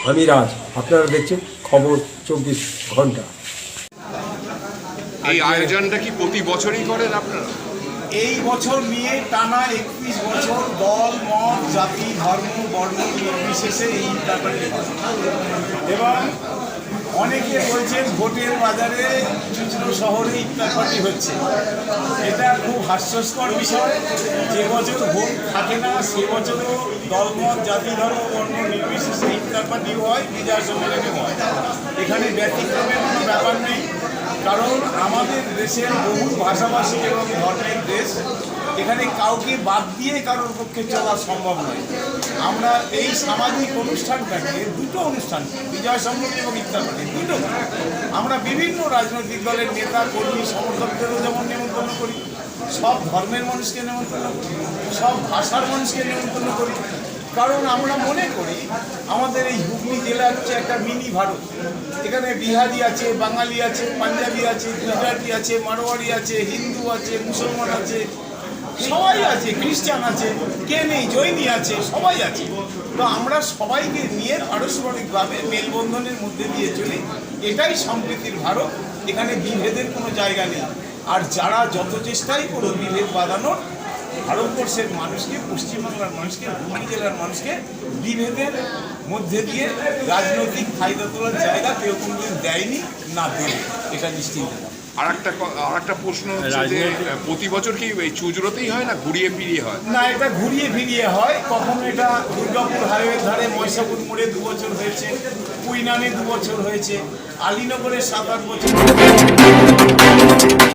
আমি রাজ, আপনারা দেখছেন খবর 24 ঘন্টা। এই আয়োজনটা কি প্রতি বছরই করেন আপনারা? এই বছর নিয়ে টানা 31 বছর দল মত জাতি ধর্ম বর্ণ নির্বিশেষে এই ব্যাপারটি এবং অনেকে বলছেন ভোটের বাজারে খুচরো শহরে ইফতার পার্টি হচ্ছে। এটা খুব হাস্যস্কর বিষয়। যে বছর ভোট থাকে না সে বছরও দলমত জাতি ধর্ম বর্ণ নির্বিশেষে ইফতার পার্টিও হয়, বিজয় সম্মেলনে হয়। এখানে ব্যতিক্রমের কোনো ব্যাপার নেই, কারণ আমাদের দেশের বহু ভাষাভাষী এবং ধর্মের দেশ। এখানে কাউকে বাদ দিয়ে কারোর পক্ষে চলা সম্ভব নয়। আমরা এই সামাজিক অনুষ্ঠানটাকে দুটো অনুষ্ঠান, বিজয় সম্মেলন এবং ইফতার পার্টি দুটো, আমরা বিভিন্ন রাজনৈতিক দলের নেতা কর্মী সমর্থকদেরও যেমন নেমন্তন্ন করি, সব ধর্মের মানুষকে নেমন্তন্ন করি, সব ভাষার মানুষকে নেমন্তন্ন করি। কারণ আমরা মনে করি আমাদের এই হুগলি জেলা হচ্ছে একটা মিনি ভারত। এখানে বিহারি আছে, বাঙালি আছে, পাঞ্জাবি আছে, গুজরাটি আছে, মারোয়ারি আছে, হিন্দু আছে, মুসলমান আছে, সবাই আছে, খ্রিস্টান আছে, কে নেই, জৈনী আছে, সবাই আছে। তো আমরা সবাইকে নিয়ে পারস্পরিকভাবে মেলবন্ধনের মধ্যে দিয়ে চলি। এটাই সম্প্রীতির ভারত। এখানে বিভেদের কোনো জায়গা নেই। আর যারা যত চেষ্টাই করো বিভেদ বাঁধানোর, ভারতবর্ষের মানুষকে, পশ্চিমবাংলার মানুষকে, হুগলি জেলার মানুষকে বিভেদের মধ্যে দিয়ে রাজনৈতিক ফায়দা তোলার জায়গা কেউ কোনোদিন দেয়নি, না দেবে, এটা নিশ্চিত। আর একটা প্রশ্ন হচ্ছে যে প্রতি বছর কি এই চুজরোতেই হয় না ঘুরিয়ে ফিরিয়ে হয়? না, এটা ঘুরিয়ে ফিরিয়ে হয়। কখনো এটা দুর্গাপুর হাইওয়ের ধারে ময়সাপুর মোড়ে 2 বছর হয়েছে, কুইনামে 2 বছর হয়েছে, আলীনগরে 7-8 বছর।